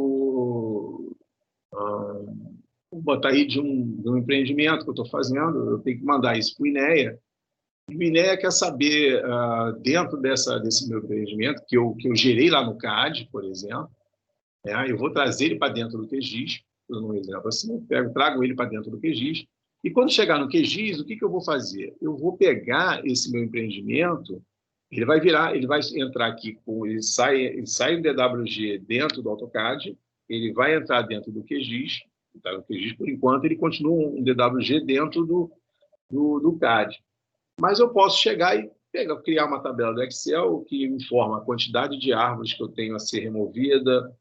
vou botar aí de um empreendimento que eu estou fazendo, eu tenho que mandar isso para o INEA. E o INEA quer saber, dentro desse meu empreendimento, que eu gerei lá no CAD, por exemplo, né, eu vou trazer ele para dentro do QGIS, dando um exemplo assim, trago ele para dentro do QGIS, e quando chegar no QGIS, o que eu vou fazer? Eu vou pegar esse meu empreendimento. Ele vai entrar aqui, ele sai um DWG dentro do AutoCAD, ele vai entrar dentro do QGIS, tá? O QGIS, por enquanto, ele continua um DWG dentro do CAD. Mas eu posso chegar e criar uma tabela do Excel que informa a quantidade de árvores que eu tenho a ser removida,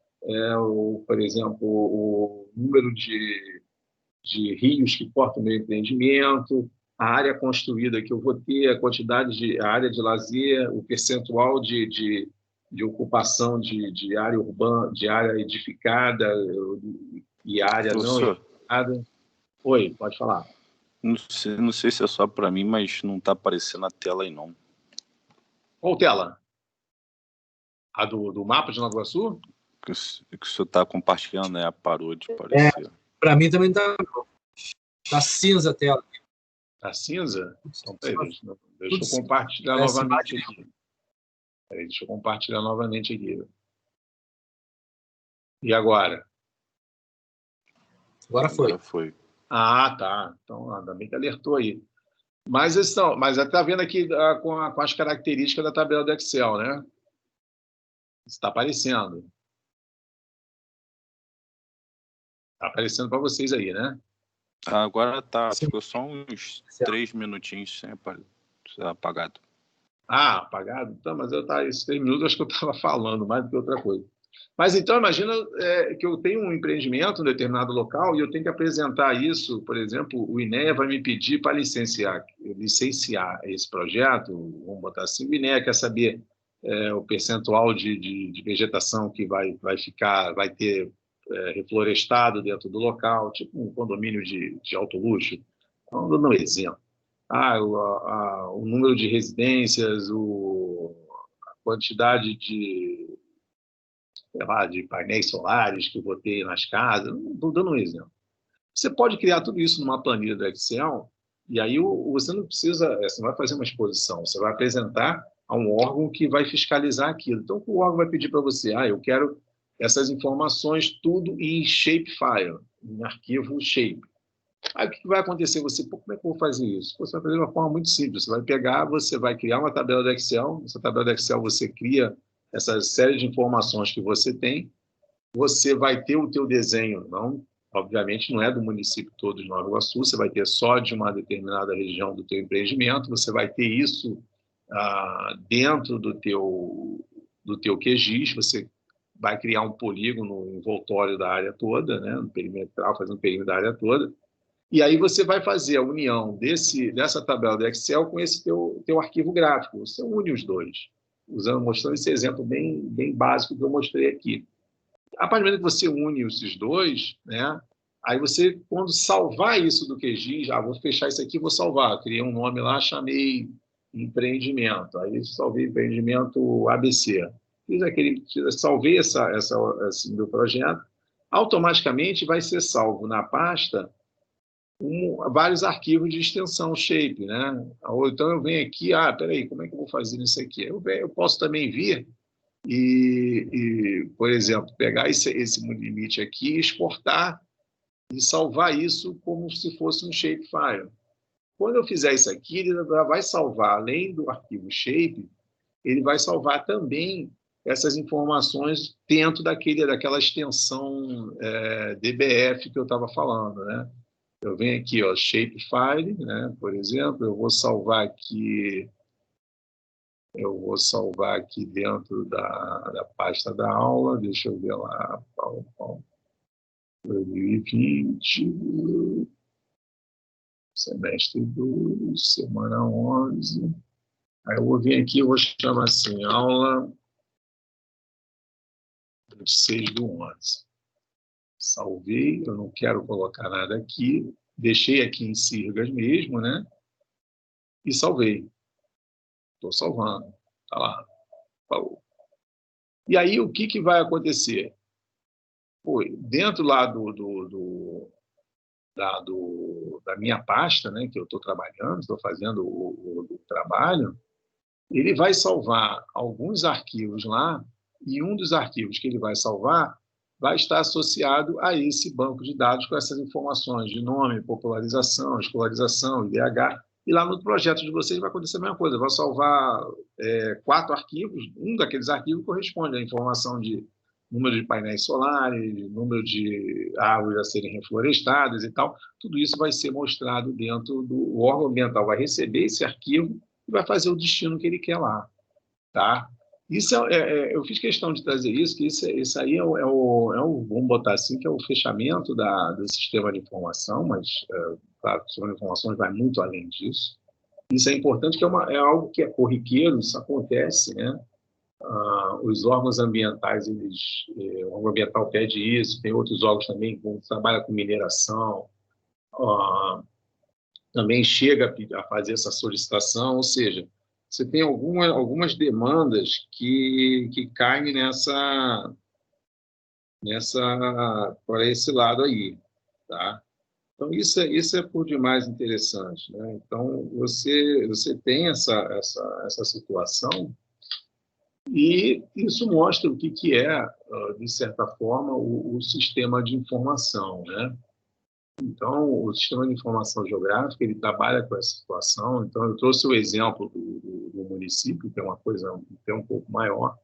por exemplo, o número de rios que cortam o meu empreendimento, a área construída que eu vou ter, a área de lazer, o percentual de ocupação de área urbana, de área edificada e área não Professor, edificada. Oi, pode falar. Não sei se é só para mim, mas não está aparecendo na tela aí, não. Qual tela? A do mapa de Nova Iguaçu? Que o senhor está compartilhando, né? Parou de aparecer. Para mim também tá cinza a tela. Tá cinza? Então, peraí, deixa eu compartilhar novamente aqui. Peraí, deixa eu compartilhar novamente aqui. E agora? Agora foi. Ah, tá. Então, ainda bem que alertou aí. Mas está vendo aqui com as características da tabela do Excel, né? Está aparecendo. Está aparecendo para vocês aí, né? Agora tá. Ficou só uns 3 minutinhos sem apagado. Ah, apagado? Então, mas esses 3 minutos acho que eu estava falando mais do que outra coisa. Mas então, imagina que eu tenho um empreendimento em um determinado local e eu tenho que apresentar isso, por exemplo, o INEA vai me pedir para licenciar esse projeto, vamos botar assim, o INEA quer saber o percentual de vegetação que vai ter reflorestado dentro do local, tipo um condomínio de alto luxo. Então, dando um exemplo. O número de residências, a quantidade de painéis solares que eu vou ter nas casas, estou dando um exemplo. Você pode criar tudo isso numa planilha do Excel, e aí você não precisa, você não vai fazer uma exposição, você vai apresentar a um órgão que vai fiscalizar aquilo. Então, o órgão vai pedir para você, eu quero essas informações tudo em shapefile, em arquivo shape. Aí o que vai acontecer? Como é que eu vou fazer isso? Você vai fazer de uma forma muito simples. Você vai criar uma tabela do Excel. Nessa tabela do Excel você cria essa série de informações que você tem. Você vai ter o teu desenho, obviamente não é do município todo de Nova Iguaçu, você vai ter só de uma determinada região do teu empreendimento. Você vai ter isso dentro do teu QGIS. Você vai criar um polígono envoltório da área toda, né, no perimetral, fazendo um perímetro da área toda. E aí você vai fazer a união dessa tabela do Excel com esse teu arquivo gráfico. Você une os dois, mostrando esse exemplo bem, bem básico que eu mostrei aqui. A partir do momento que você une esses dois, né, aí você, quando salvar isso do QGIS, vou fechar isso aqui, vou salvar. Criei um nome lá, chamei empreendimento. Aí salvei empreendimento ABC. Salvei esse meu projeto. Automaticamente vai ser salvo na pasta vários arquivos de extensão shape, né? Ou então eu venho aqui, peraí, como é que eu vou fazer isso aqui? Eu posso também vir por exemplo, pegar esse limite aqui, exportar e salvar isso como se fosse um shapefile. Quando eu fizer isso aqui, ele vai salvar, além do arquivo shape, ele vai salvar também essas informações dentro daquela extensão DBF que eu estava falando, né? Eu venho aqui, shapefile, né? Por exemplo, eu vou salvar aqui Eu vou salvar aqui dentro da pasta da aula. Deixa eu ver lá. 2020, semestre 2, semana 11. Aí eu vou vir aqui, eu vou chamar assim, aula 26/11. Salvei, eu não quero colocar nada aqui, deixei aqui em Sirgas mesmo, né? E salvei. Estou salvando, tá lá. Falou. E aí, o que vai acontecer? Pô, dentro lá da minha pasta, né, que eu estou trabalhando, estou fazendo o trabalho, ele vai salvar alguns arquivos lá, e um dos arquivos que ele vai salvar vai estar associado a esse banco de dados com essas informações de nome, popularização, escolarização, IDH. E lá no projeto de vocês vai acontecer a mesma coisa. Vai salvar 4 arquivos. Um daqueles arquivos corresponde à informação de número de painéis solares, número de árvores a serem reflorestadas e tal. Tudo isso vai ser mostrado dentro do órgão ambiental. Vai receber esse arquivo e vai fazer o destino que ele quer lá. Tá? Isso eu fiz questão de trazer isso, que isso aí vamos botar assim, que é o fechamento do sistema de informação, mas, claro, o sistema de informações vai muito além disso. Isso é importante, que é algo que é corriqueiro, isso acontece, né? Os órgãos ambientais, o órgão ambiental pede isso, tem outros órgãos também que trabalham com mineração, também chega a fazer essa solicitação, ou seja, você tem algumas demandas que caem por esse lado aí, tá? Então, isso é por demais interessante, né? Então, você tem essa situação, e isso mostra o que é, de certa forma, o sistema de informação, né? Então, o sistema de informação geográfica, ele trabalha com essa situação. Então, eu trouxe o exemplo do município, que é uma coisa até um pouco maior.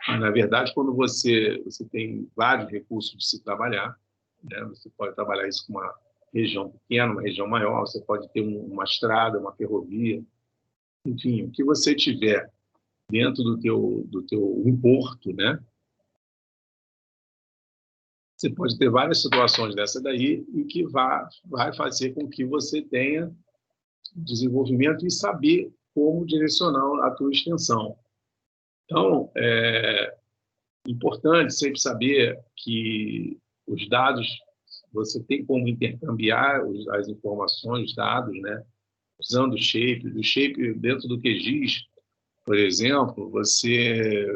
Na verdade, quando você tem vários recursos de se trabalhar, né? Você pode trabalhar isso com uma região pequena, uma região maior, você pode ter uma estrada, uma ferrovia, enfim, o que você tiver dentro do teu porto, né? Você pode ter várias situações dessa daí e que vai fazer com que você tenha desenvolvimento e saber como direcionar a tua extensão. Então, é importante sempre saber que os dados, você tem como intercambiar as informações, os dados, né? Usando o shape. O shape, dentro do QGIS, por exemplo, você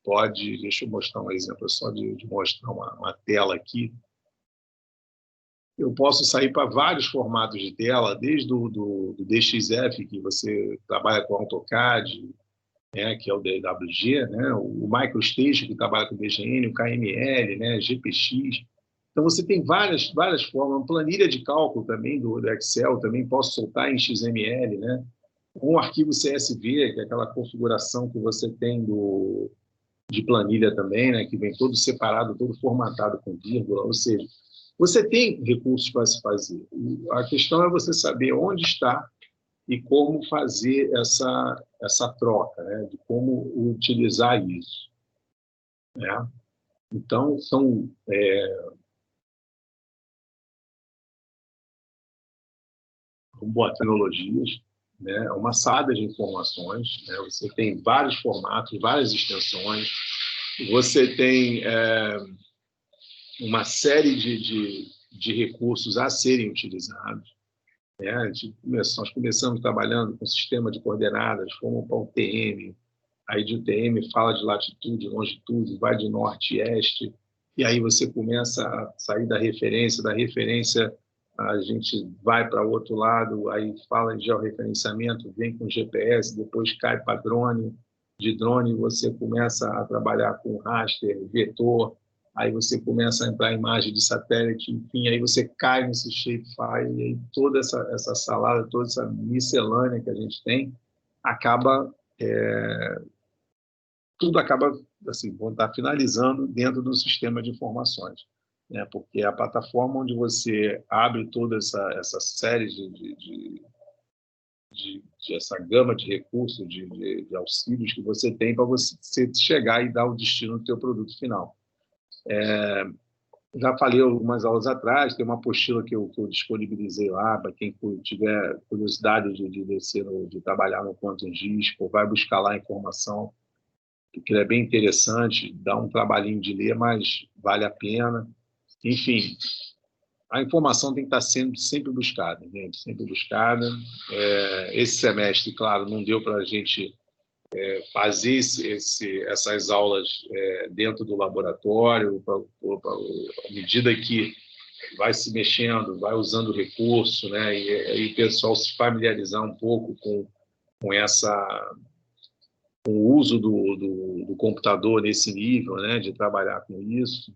pode... Deixa eu mostrar um exemplo, só de mostrar uma tela aqui. Eu posso sair para vários formatos de tela, desde do DXF, que você trabalha com AutoCAD, né, que é o DWG, né, o MicroStation, que trabalha com DGN, o KML, né, GPX. Então, você tem várias formas. Uma planilha de cálculo também do Excel, também posso soltar em XML, né? Um arquivo CSV, que é aquela configuração que você tem de planilha também, né, que vem todo separado, todo formatado com vírgula, ou seja, você tem recursos para se fazer. A questão é você saber onde está e como fazer essa troca, né, de como utilizar isso, né? Então, são boas tecnologias, né, uma salada de informações, né? Você tem vários formatos, várias extensões, você tem uma série de recursos a serem utilizados, né? Nós começamos trabalhando com sistema de coordenadas, como para o TM, aí de UTM fala de latitude, longitude, vai de norte e este, e aí você começa a sair da referência a gente vai para o outro lado, aí fala de georreferenciamento, vem com GPS, depois cai para drone, de drone você começa a trabalhar com raster, vetor, aí você começa a entrar em imagem de satélite, enfim, aí você cai nesse shapefile, e aí toda essa salada, toda essa miscelânea que a gente tem, tudo acaba, assim, vou estar finalizando dentro do sistema de informações, né? Porque é a plataforma onde você abre toda essa série de essa gama de recursos, de auxílios que você tem para você chegar e dar o destino do teu produto final. Já falei algumas aulas atrás, tem uma apostila que eu disponibilizei lá para quem tiver curiosidade de trabalhar no Quantum Disco, vai buscar lá a informação, porque é bem interessante, dá um trabalhinho de ler, mas vale a pena. Enfim, a informação tem que estar sendo sempre buscada, gente, sempre buscada. Esse semestre, claro, não deu para a gente fazer essas aulas dentro do laboratório, à medida que vai se mexendo, vai usando recurso, né? E o pessoal se familiarizar um pouco com o uso do computador nesse nível, né? De trabalhar com isso.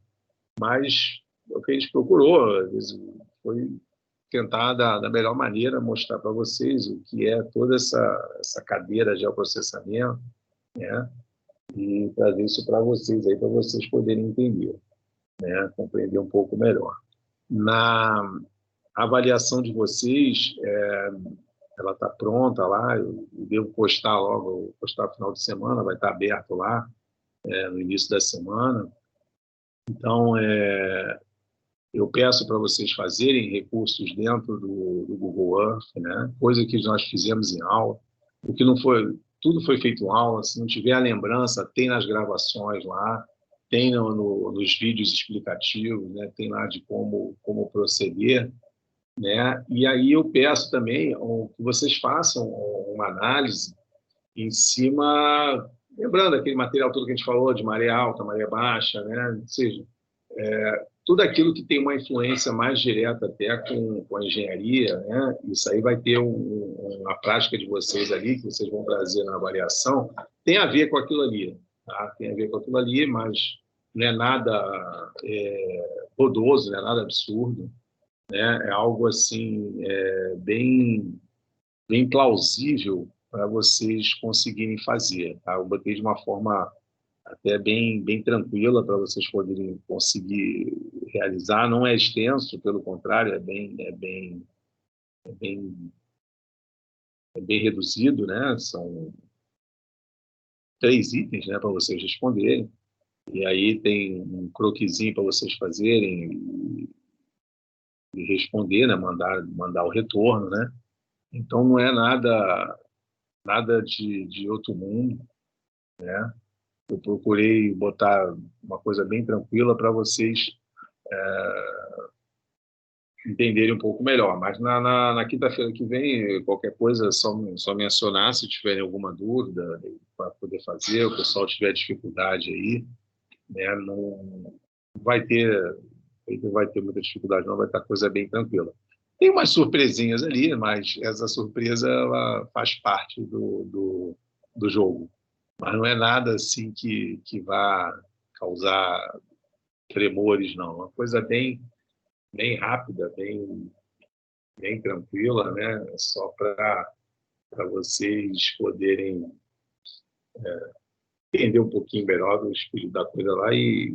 Mas o que a gente procurou, às vezes, foi tentar, da melhor maneira, mostrar para vocês o que é toda essa cadeira de geoprocessamento, né? E trazer isso para vocês, para vocês poderem entender, né? Compreender um pouco melhor. Na avaliação de vocês, ela está pronta lá, eu devo postar logo, vou postar no final de semana, vai estar aberto lá, no início da semana. Então, eu peço para vocês fazerem recursos dentro do Google Earth, né? Coisa que nós fizemos em aula. O que não foi, tudo foi feito em aula. Se não tiver a lembrança, tem nas gravações lá, tem nos vídeos explicativos, né? Tem lá de como proceder, né? E aí eu peço também que vocês façam uma análise em cima, lembrando aquele material todo que a gente falou de maré alta, maré baixa, né? Ou seja, tudo aquilo que tem uma influência mais direta até com a engenharia, né? Isso aí vai ter uma prática de vocês ali, que vocês vão trazer na avaliação, tem a ver com aquilo ali, tá? Tem a ver com aquilo ali, mas não é nada rodoso, não é nada absurdo, né? É algo assim, bem plausível para vocês conseguirem fazer, tá? Eu botei de uma forma até bem tranquila para vocês poderem conseguir realizar. Não é extenso, pelo contrário, é bem reduzido, né? São 3 itens, né, para vocês responderem. E aí tem um croquisinho para vocês fazerem e responder, né? Mandar o retorno, né? Então não é nada de outro mundo, né? Eu procurei botar uma coisa bem tranquila para vocês entenderem um pouco melhor. Mas na quinta-feira que vem, qualquer coisa, é só mencionar se tiverem alguma dúvida para poder fazer, o pessoal tiver dificuldade aí, né? Não vai ter muita dificuldade, não, vai estar coisa bem tranquila. Tem umas surpresinhas ali, mas essa surpresa ela faz parte do jogo. Mas não é nada assim que vá causar tremores, não. Uma coisa bem rápida, bem tranquila, né? Só para vocês poderem entender um pouquinho melhor do espírito da coisa lá e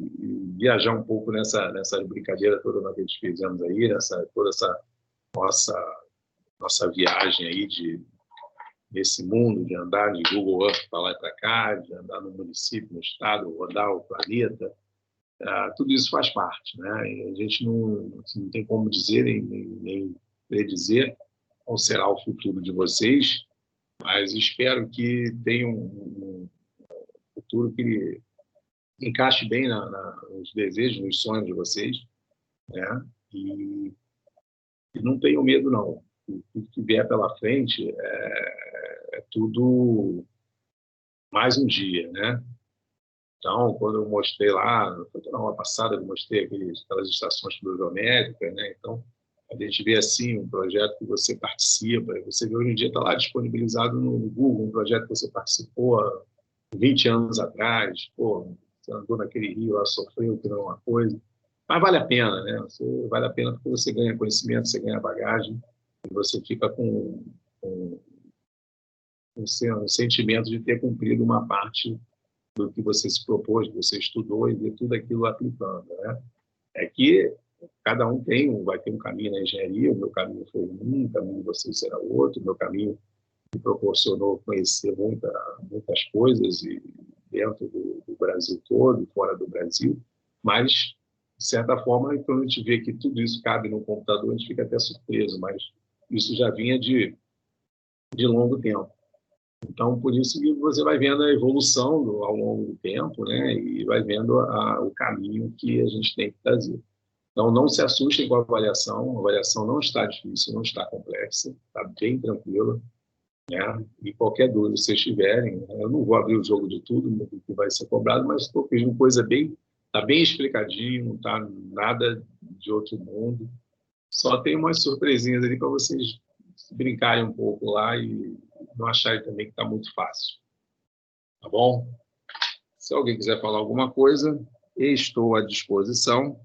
viajar um pouco nessa brincadeira toda que a gente fizemos aí, toda essa nossa viagem aí nesse mundo de andar de Google Earth para lá e para cá, de andar no município, no estado, rodar o planeta. Tudo isso faz parte, né? E a gente não tem como dizer, nem predizer qual será o futuro de vocês, mas espero que tenha um futuro que encaixe bem nos desejos, nos sonhos de vocês, né? E não tenham medo, não. O que vier pela frente é tudo mais um dia, né? Então, quando eu mostrei lá, na aula passada, eu mostrei aquelas estações fluidométricas, né? Então, a gente vê assim um projeto que você participa, você vê hoje em dia está lá disponibilizado no Google, um projeto que você participou há 20 anos atrás, pô, você andou naquele rio lá, sofreu, que não é uma coisa, mas vale a pena, né? Vale a pena porque você ganha conhecimento, você ganha bagagem, e você fica com um sentimento de ter cumprido uma parte do que você se propôs, que você estudou e ver tudo aquilo aplicando, né? É que cada um vai ter um caminho na engenharia, o meu caminho foi um caminho de vocês será outro, o meu caminho me proporcionou conhecer muitas coisas e dentro do Brasil todo, fora do Brasil, mas, de certa forma, quando a gente vê que tudo isso cabe no computador, a gente fica até surpreso, mas isso já vinha de longo tempo. Então, por isso que você vai vendo a evolução ao longo do tempo, né? E vai vendo o caminho que a gente tem que fazer. Então, não se assustem com a avaliação não está difícil, não está complexa, está bem tranquila, né? E qualquer dúvida que vocês tiverem, eu não vou abrir o jogo de tudo que vai ser cobrado, mas estou pedindo coisa está bem explicadinho, não está nada de outro mundo. Só tem umas surpresinhas ali para vocês brincarem um pouco lá e não acharem também que está muito fácil. Tá bom? Se alguém quiser falar alguma coisa, estou à disposição.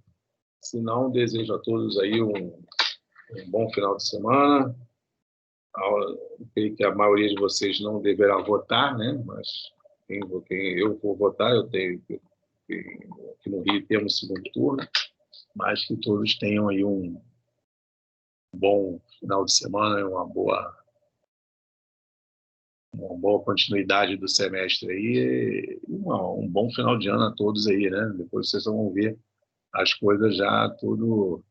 Se não, desejo a todos aí um bom final de semana. Eu creio que a maioria de vocês não deverá votar, né? Mas quem eu vou votar, aqui no Rio temos segundo turno, mas que todos tenham aí um bom final de semana, uma boa continuidade do semestre aí, e um bom final de ano a todos aí, né? Depois vocês vão ver as coisas já tudo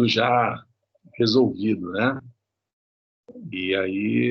já resolvido, né? E aí